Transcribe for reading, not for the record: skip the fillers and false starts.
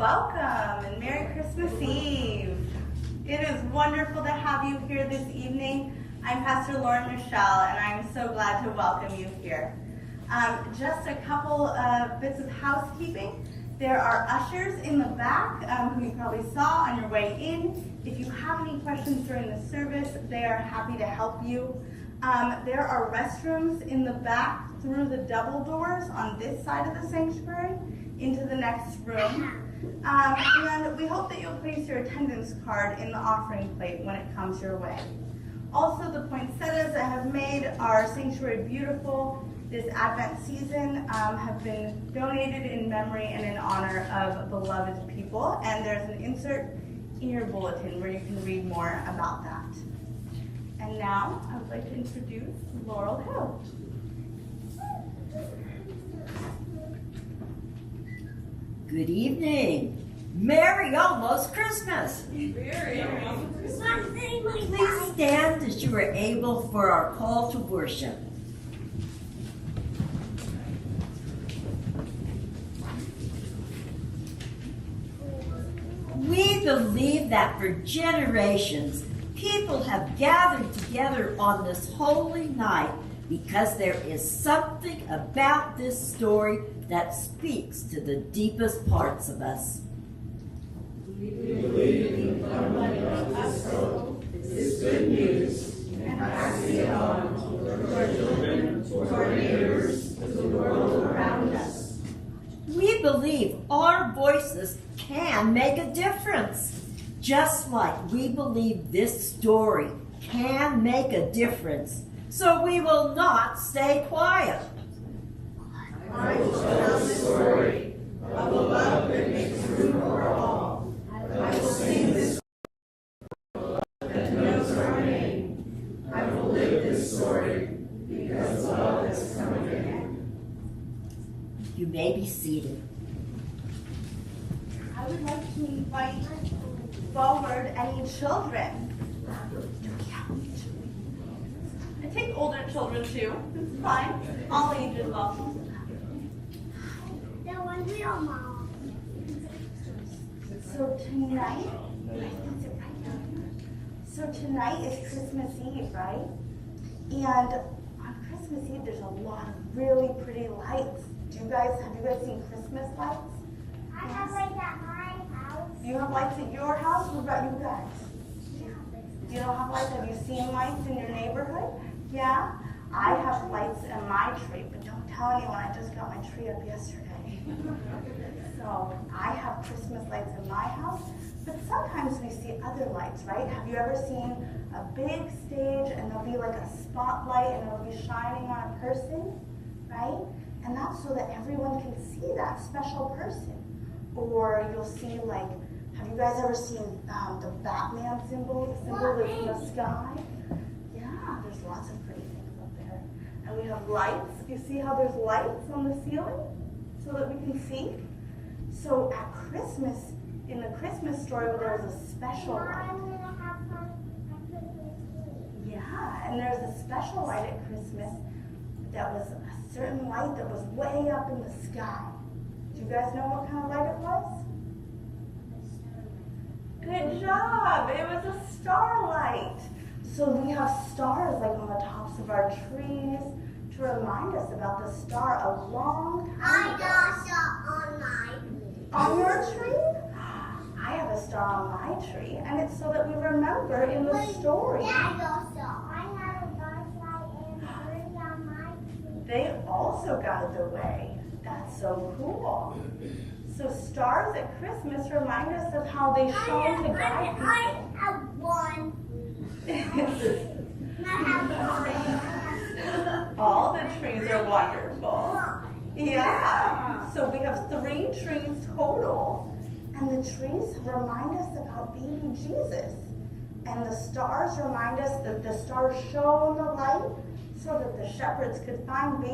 Welcome and Merry Christmas Eve. It is wonderful to have you here this evening. I'm Pastor Lauren Michelle and I'm so glad to welcome you here. Just a couple of bits of housekeeping. There are ushers in the back who you probably saw on your way in. If you have any questions during the service, they are happy to help you. There are restrooms in the back through the double doors on this side of the sanctuary into the next room. And we hope that you'll place your attendance card in the offering plate when it comes your way. Also, the poinsettias that have made our sanctuary beautiful this Advent season have been donated in memory and in honor of beloved people, and there's an insert in your bulletin where you can read more about that. And now, I would like to introduce Laurel Hill. Good evening. Merry almost Christmas. Merry almost Christmas. Please stand as you are able for our call to worship. We believe that for generations, people have gathered together on this holy night because there is something about this story that speaks to the deepest parts of us. We believe in the government of this hope is good news and pass it on to our children, to our neighbors, to the world can make a difference. Just like we believe this story can make a difference, so we will not stay quiet. I will tell the story of a love that makes room for all. I will sing this song that knows our name. I will live this story because love has come again. You may be seated. I would like to invite forward any children. I take older children too. It's fine. All ages welcome. So tonight is Christmas Eve, right? And on Christmas Eve, there's a lot of really pretty lights. Have you guys seen Christmas lights? I have lights at my house. Do you have lights at your house? What about you guys? You don't have lights? Have you seen lights in your neighborhood? Yeah? I have lights in my tree, but don't tell anyone I just got my tree up yesterday. So I have Christmas lights in my house, but sometimes we see other lights, right? Have you ever seen a big stage and there'll be like a spotlight and it'll be shining on a person, right? And that's so that everyone can see that special person. Or you'll see like, have you guys ever seen the Batman symbol that's in the sky? Yeah, there's lots of pretty things up there. And we have lights. You see how there's lights on the ceiling so that we can see? So at Christmas, in the Christmas story, there was a special light. Yeah, and there's a special light at Christmas that was a certain light that was way up in the sky. Do you guys know what kind of light it was? Good job! It was a starlight. So we have stars like on the tops of our trees to remind us about the star a long time ago. I got star on my tree. On your tree? I have a star on my tree, and it's so that we remember in the story. Yeah, I got star. I have a flashlight and a tree on my tree. They also got it the way. That's so cool. So stars at Christmas remind us of how they shone to guide people. I have one. I have one. All the trees are wonderful. Yeah. So we have 3 trees total. And the trees remind us about baby Jesus. And the stars remind us that the stars shone the light so that the shepherds could find baby